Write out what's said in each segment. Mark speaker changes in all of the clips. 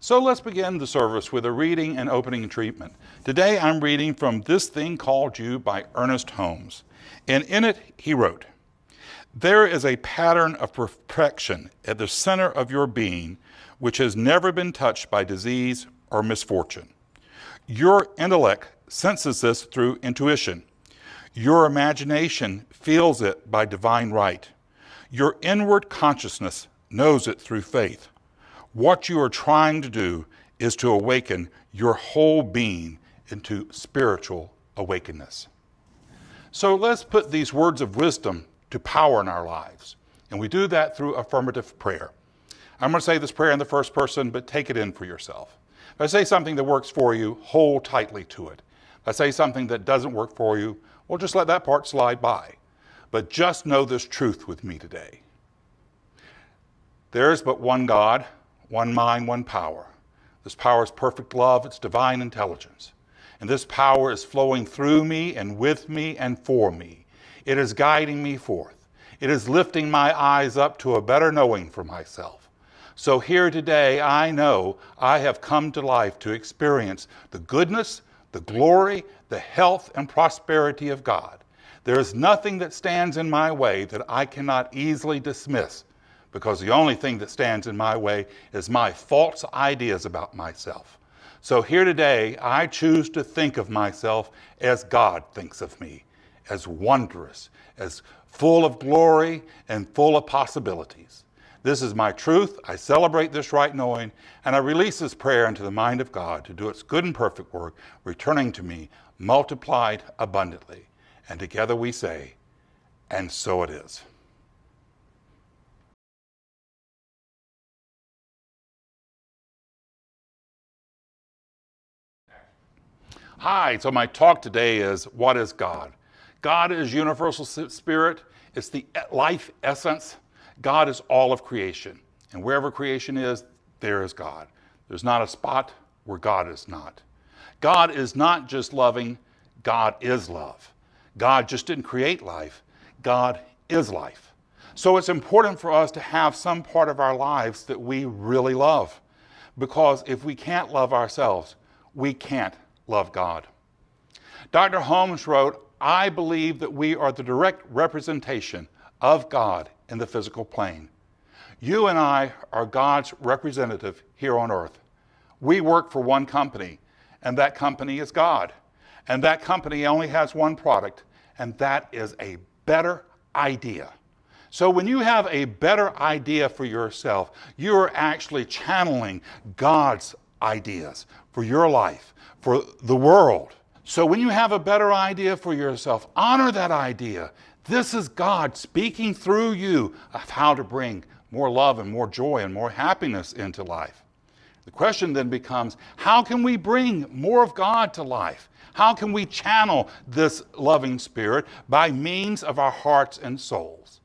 Speaker 1: So let's begin the service with a reading and opening treatment. Today I'm reading from This Thing Called You by Ernest Holmes. And in it he wrote, "There is a pattern of perfection at the center of your being which has never been touched by disease or misfortune. Your intellect senses this through intuition. Your imagination feels it by divine right. Your inward consciousness knows it through faith. What you are trying to do is to awaken your whole being into spiritual awakeness." So let's put these words of wisdom to power in our lives. And we do that through affirmative prayer. I'm going to say this prayer in the first person, but take it in for yourself. If I say something that works for you, hold tightly to it. If I say something that doesn't work for you, well, just let that part slide by. But just know this truth with me today. There is but one God, one mind, one power. This power is perfect love, it's divine intelligence. And this power is flowing through me and with me and for me. It is guiding me forth. It is lifting my eyes up to a better knowing for myself. So here today, I know I have come to life to experience the goodness, the glory, the health, and prosperity of God. There is nothing that stands in my way that I cannot easily dismiss, because the only thing that stands in my way is my false ideas about myself. So here today, I choose to think of myself as God thinks of me, as wondrous, as full of glory and full of possibilities. This is my truth. I celebrate this right knowing, and I release this prayer into the mind of God to do its good and perfect work, returning to me multiplied abundantly. And together we say, and so it is. Hi, so my talk today is, what is God? God is universal spirit. It's the life essence. God is all of creation. And wherever creation is, there is God. There's not a spot where God is not. God is not just loving, God is love. God just didn't create life, God is life. So it's important for us to have some part of our lives that we really love. Because if we can't love ourselves, we can't love God. Dr. Holmes wrote, "I believe that we are the direct representation of God in the physical plane. You and I are God's representative here on earth. We work for one company, and that company is God. And that company only has one product, and that is a better idea." So when you have a better idea for yourself, you're actually channeling God's ideas for your life, for the world. So when you have a better idea for yourself, honor that idea. This is God speaking through you of how to bring more love and more joy and more happiness into life. The question then becomes, how can we bring more of God to life? How can we channel this loving spirit by means of our hearts and souls?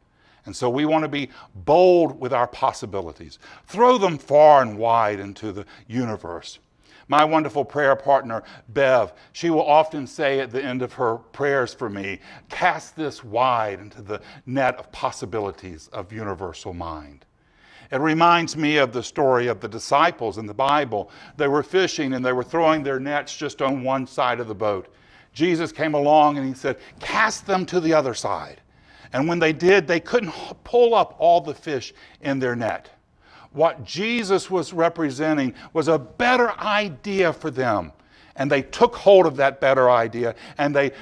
Speaker 1: And so we want to be bold with our possibilities. Throw them far and wide into the universe. My wonderful prayer partner, Bev, she will often say at the end of her prayers for me, cast this wide into the net of possibilities of universal mind. It reminds me of the story of the disciples in the Bible. They were fishing and they were throwing their nets just on one side of the boat. Jesus came along and he said, cast them to the other side. And when they did, they couldn't pull up all the fish in their net. What Jesus was representing was a better idea for them. And they took hold of that better idea and they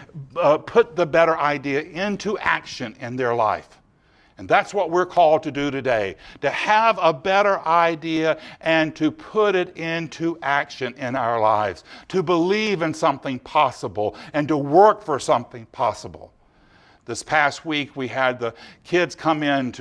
Speaker 1: put the better idea into action in their life. And that's what we're called to do today, to have a better idea and to put it into action in our lives, to believe in something possible and to work for something possible. This past week, we had the kids come in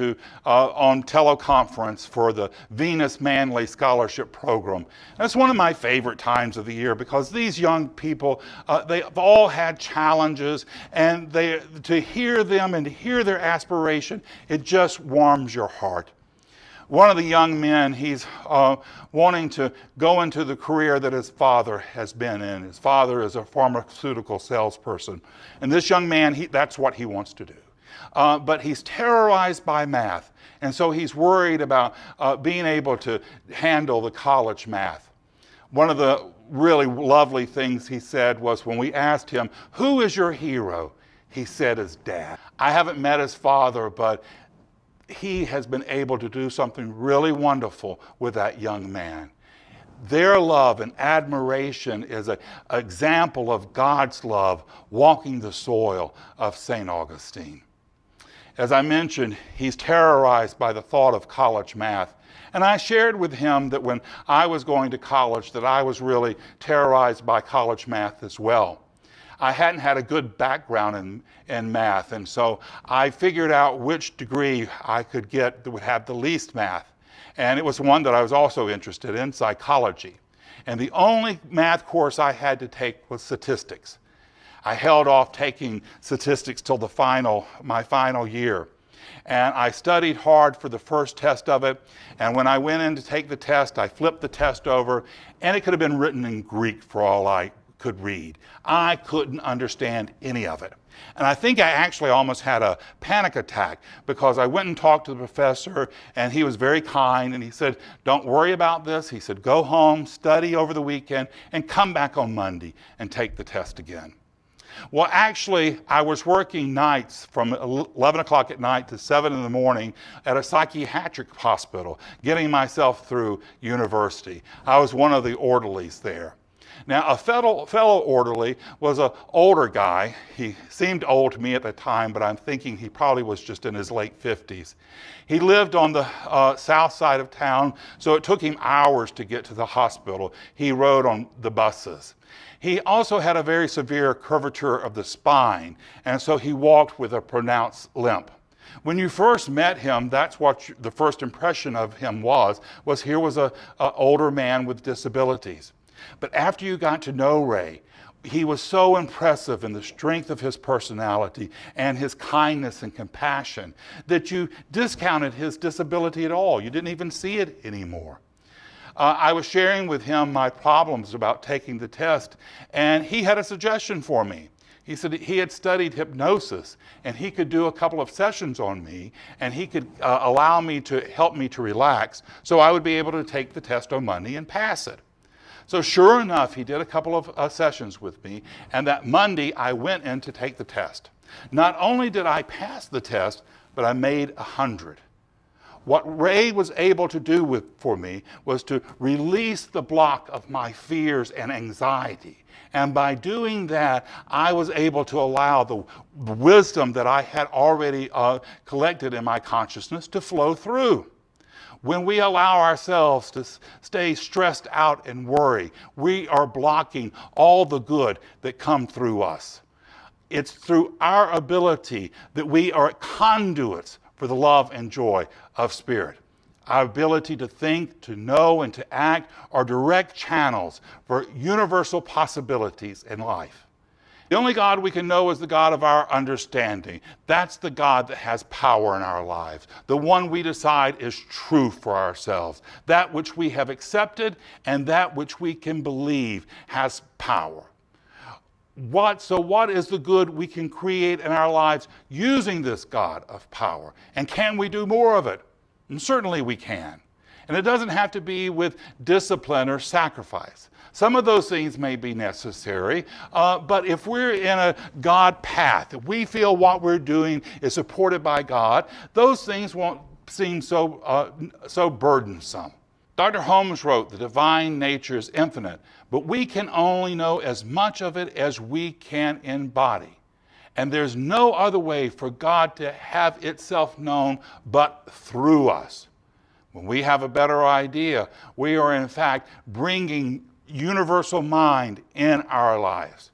Speaker 1: on teleconference for the Venus Manley Scholarship Program. That's one of my favorite times of the year because these young people, they've all had challenges, and to hear them and to hear their aspiration, it just warms your heart. One of the young men, he's wanting to go into the career that his father has been in. His father is a pharmaceutical salesperson. And this young man, that's what he wants to do. But he's terrorized by math. And so he's worried about being able to handle the college math. One of the really lovely things he said was when we asked him, "Who is your hero?" He said his dad. I haven't met his father, but he has been able to do something really wonderful with that young man. Their love and admiration is an example of God's love walking the soil of St. Augustine. As I mentioned, he's terrorized by the thought of college math. And I shared with him that when I was going to college, that I was really terrorized by college math as well. I hadn't had a good background in math, and so I figured out which degree I could get that would have the least math. And it was one that I was also interested in, psychology. And the only math course I had to take was statistics. I held off taking statistics till my final year. And I studied hard for the first test of it. And when I went in to take the test, I flipped the test over, and it could have been written in Greek for all I could read. I couldn't understand any of it. And I think I actually almost had a panic attack because I went and talked to the professor, and he was very kind, and he said, "Don't worry about this." He said, "Go home, study over the weekend, and come back on Monday and take the test again." Well, actually, I was working nights from 11 o'clock at night to 7 in the morning at a psychiatric hospital, getting myself through university. I was one of the orderlies there. Now, a fellow orderly was an older guy. He seemed old to me at the time, but I'm thinking he probably was just in his late 50s. He lived on the south side of town, so it took him hours to get to the hospital. He rode on the buses. He also had a very severe curvature of the spine, and so he walked with a pronounced limp. When you first met him, that's what the first impression of him was here was an older man with disabilities. But after you got to know Ray, he was so impressive in the strength of his personality and his kindness and compassion that you discounted his disability at all. You didn't even see it anymore. I was sharing with him my problems about taking the test, and he had a suggestion for me. He said he had studied hypnosis, and he could do a couple of sessions on me, and he could allow me to help me to relax so I would be able to take the test on Monday and pass it. So sure enough, he did a couple of sessions with me, and that Monday I went in to take the test. Not only did I pass the test, but I made 100. What Ray was able to do for me was to release the block of my fears and anxiety. And by doing that, I was able to allow the wisdom that I had already collected in my consciousness to flow through. When we allow ourselves to stay stressed out and worry, we are blocking all the good that comes through us. It's through our ability that we are conduits for the love and joy of Spirit. Our ability to think, to know, and to act are direct channels for universal possibilities in life. The only God we can know is the God of our understanding. That's the God that has power in our lives. The one we decide is true for ourselves. That which we have accepted and that which we can believe has power. What is the good we can create in our lives using this God of power? And can we do more of it? And certainly we can. And it doesn't have to be with discipline or sacrifice. Some of those things may be necessary, but if we're in a God path, if we feel what we're doing is supported by God, those things won't seem so burdensome. Dr. Holmes wrote, "The divine nature is infinite, but we can only know as much of it as we can embody. And there's no other way for God to have itself known but through us." When we have a better idea, we are in fact bringing universal mind in our lives.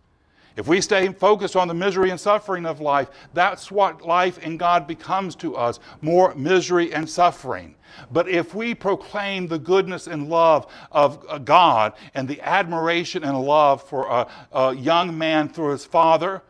Speaker 1: If we stay focused on the misery and suffering of life, that's what life in God becomes to us, more misery and suffering. But if we proclaim the goodness and love of God and the admiration and love for a young man through his father,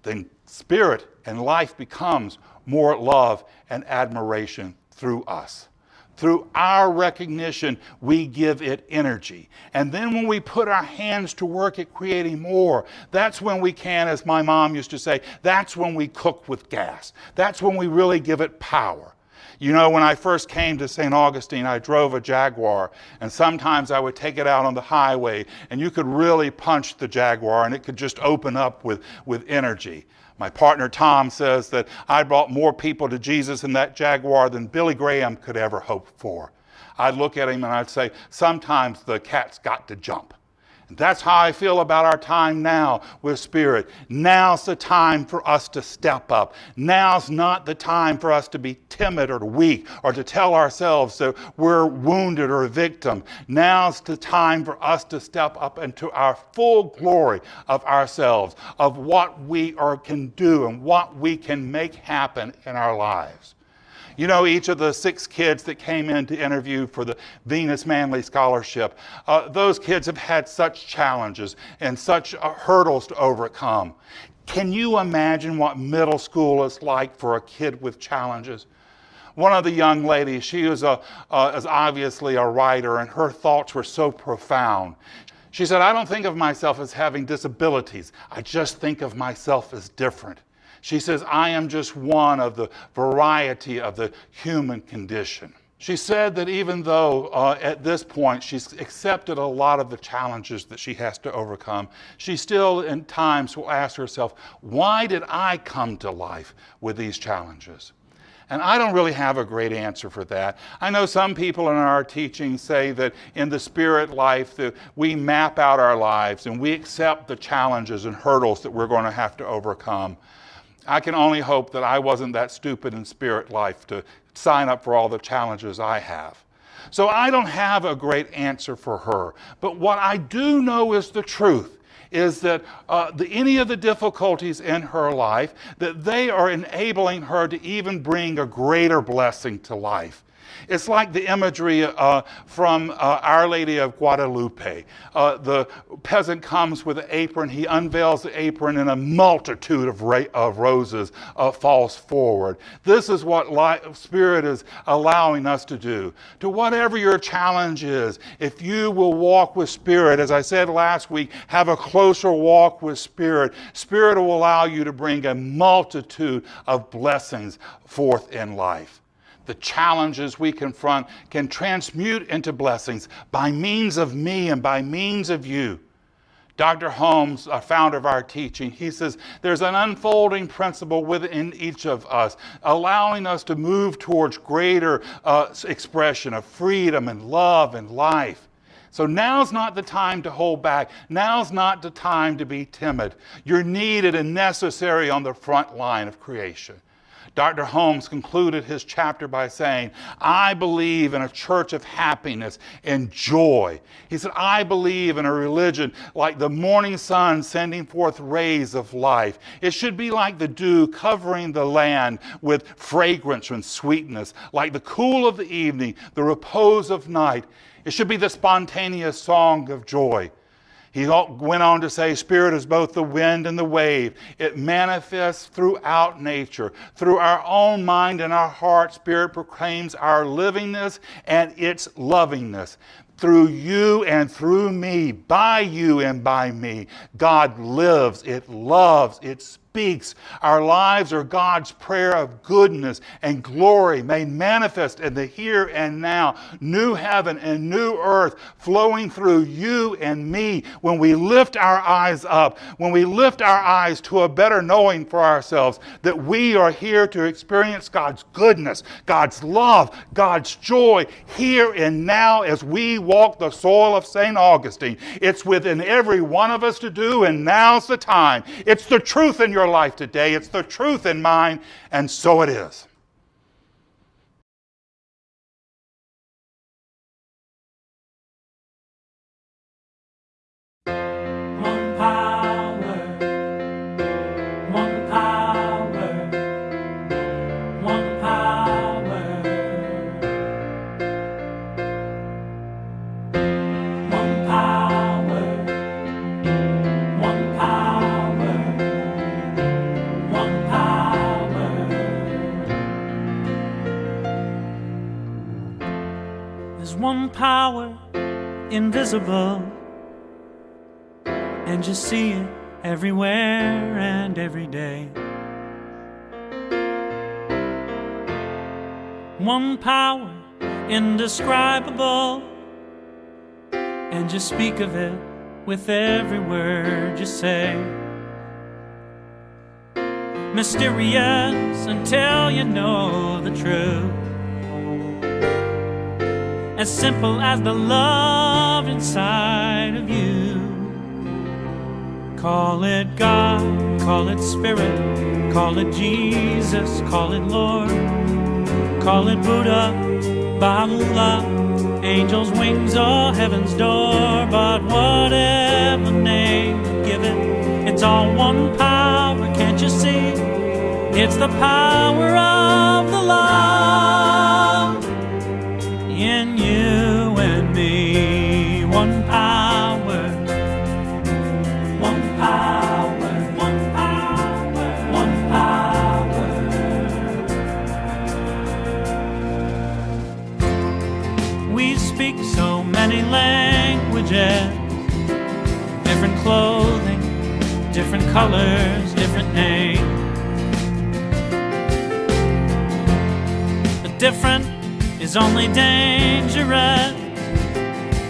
Speaker 1: then Spirit and life becomes more love and admiration through us. Through our recognition, we give it energy. And then when we put our hands to work at creating more, that's when we can, as my mom used to say, that's when we cook with gas. That's when we really give it power. You know, when I first came to St. Augustine, I drove a Jaguar, and sometimes I would take it out on the highway, and you could really punch the Jaguar, and it could just open up with energy. My partner Tom says that I brought more people to Jesus in that Jaguar than Billy Graham could ever hope for. I'd look at him and I'd say, sometimes the cat's got to jump. And that's how I feel about our time now with Spirit. Now's the time for us to step up. Now's not the time for us to be timid or weak or to tell ourselves that we're wounded or a victim. Now's the time for us to step up into our full glory of ourselves, of what we can do and what we can make happen in our lives. You know, each of the 6 kids that came in to interview for the Venus Manley Scholarship, those kids have had such challenges and such hurdles to overcome. Can you imagine what middle school is like for a kid with challenges? One of the young ladies, she is obviously a writer, and her thoughts were so profound. She said, I don't think of myself as having disabilities. I just think of myself as different. She says, I am just one of the variety of the human condition. She said that even though at this point she's accepted a lot of the challenges that she has to overcome, she still in times will ask herself, why did I come to life with these challenges? And I don't really have a great answer for that. I know some people in our teaching say that in the spirit life that we map out our lives and we accept the challenges and hurdles that we're going to have to overcome. I can only hope that I wasn't that stupid in spirit life to sign up for all the challenges I have. So I don't have a great answer for her. But what I do know is the truth, is that any of the difficulties in her life, that they are enabling her to even bring a greater blessing to life. It's like the imagery from Our Lady of Guadalupe. The peasant comes with an apron, he unveils the apron, and a multitude of roses falls forward. This is what Spirit is allowing us to do. To whatever your challenge is, if you will walk with Spirit, as I said last week, have a closer walk with Spirit, Spirit will allow you to bring a multitude of blessings forth in life. The challenges we confront can transmute into blessings by means of me and by means of you. Dr. Holmes, a founder of our teaching, he says there's an unfolding principle within each of us, allowing us to move towards greater expression of freedom and love and life. So now's not the time to hold back. Now's not the time to be timid. You're needed and necessary on the front line of creation. Dr. Holmes concluded his chapter by saying, I believe in a church of happiness and joy. He said, I believe in a religion like the morning sun sending forth rays of life. It should be like the dew covering the land with fragrance and sweetness, like the cool of the evening, the repose of night. It should be the spontaneous song of joy. He went on to say, Spirit is both the wind and the wave. It manifests throughout nature. Through our own mind and our heart, Spirit proclaims our livingness and its lovingness. Through you and through me, by you and by me, God lives, it loves, it speaks. Our lives are God's prayer of goodness and glory made manifest in the here and now. New heaven and new earth flowing through you and me when we lift our eyes up, when we lift our eyes to a better knowing for ourselves that we are here to experience God's goodness, God's love, God's joy here and now as we walk the soil of St. Augustine. It's within every one of us to do, and now's the time. It's the truth in your life today. It's the truth in mine, and so it is.
Speaker 2: One power, one power, one power, one power, one power, one power. one power, invisible, and you see it everywhere and every day. One power, indescribable, and you speak of it with every word you say. Mysterious until you know the truth, as simple as the love inside of you. Call it God, call it Spirit, call it Jesus, call it Lord, call it Buddha, Baha'u'llah, angels' wings or heaven's door. But whatever name you give it, it's all one power, can't you see? It's the power of the love in you and me. One power, one power, one power, one power. We speak so many languages, different clothing, different colors, different names. The different is only dangerous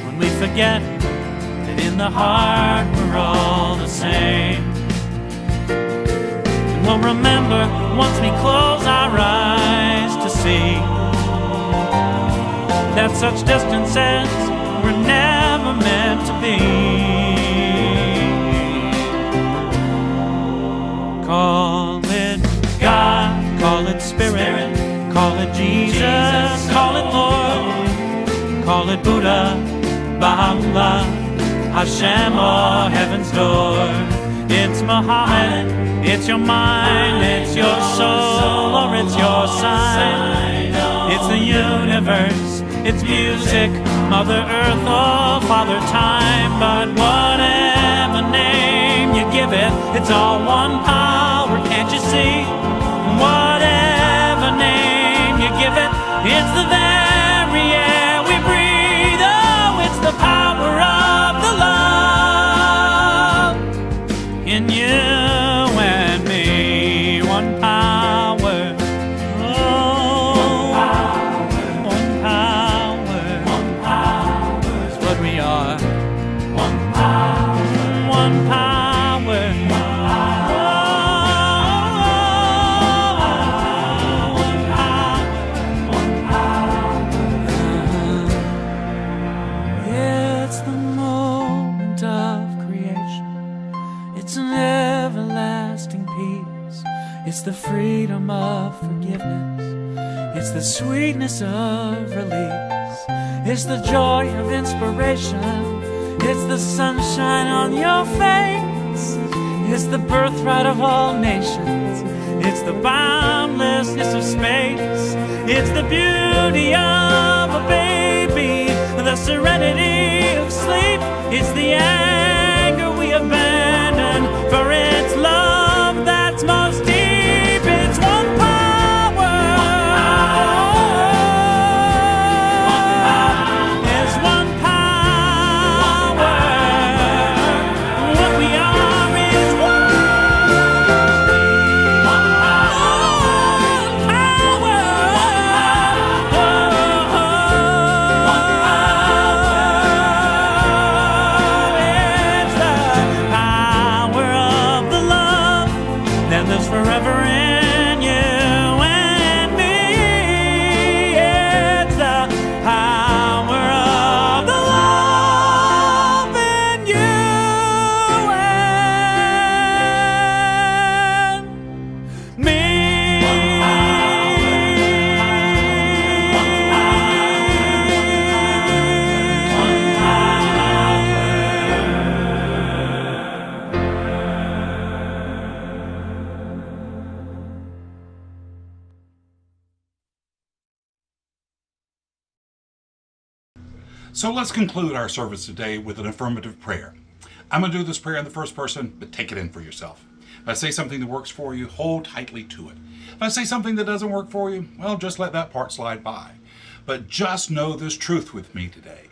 Speaker 2: when we forget that in the heart we're all the same. And we'll remember once we close our eyes to see that such distances were never meant to be. Call it God, call it Spirit, call it Jesus, call it Lord, call it Buddha, Baha'u'llah, Hashem or heaven's door. It's Muhammad, it's your mind, it's your soul, or it's your sign. It's the universe, it's music, Mother Earth or Father Time. But whatever name you give it, it's all one power, can't you see? Whatever name you give it, it's the very air we breathe. Oh, it's the power of the love in you and me. One power, oh, one power is what we are. One power, one power. It's the freedom of forgiveness. It's the sweetness of release. It's the joy of inspiration. It's the sunshine on your face. It's the birthright of all nations. It's the boundlessness of space. It's the beauty of a baby, the serenity of sleep. It's the anger we abandon for its love that's most deep. It's one power. It's one power. What we are is one power. It's the power of the love that lives forever in you and me. It's the power of the love in you and me.
Speaker 1: So let's conclude our service today with an affirmative prayer. I'm going to do this prayer in the first person, but take it in for yourself. If I say something that works for you, hold tightly to it. If I say something that doesn't work for you, well, just let that part slide by. but just know this truth with me today.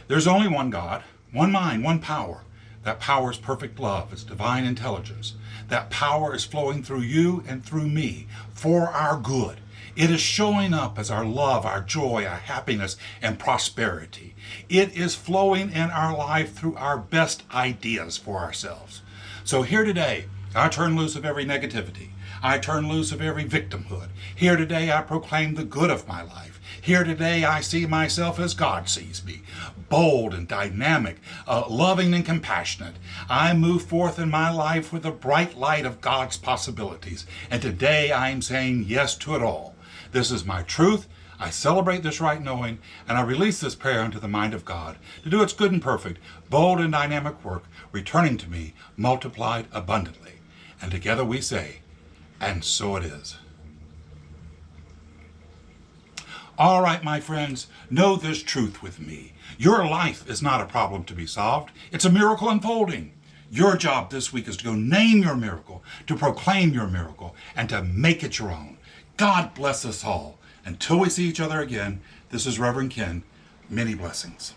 Speaker 1: There's only one God, one mind, one power. That power is perfect love, it's divine intelligence. That power is flowing through you and through me for our good. It is showing up as our love, our joy, our happiness, and prosperity. It is flowing in our life through our best ideas for ourselves. So here today, I turn loose of every negativity. I turn loose of every victimhood. Here today, I proclaim the good of my life. Here today, I see myself as God sees me, bold and dynamic, loving and compassionate. I move forth in my life with the bright light of God's possibilities. And today, I'm saying yes to it all. This is my truth. I celebrate this right knowing, and I release this prayer into the mind of God to do its good and perfect, bold and dynamic work, returning to me multiplied abundantly. And together we say, and so it is. All right, my friends, know this truth with me. Your life is not a problem to be solved. It's a miracle unfolding. Your job this week is to go name your miracle, to proclaim your miracle, and to make it your own. God bless us all. Until we see each other again, this is Reverend Ken. Many blessings.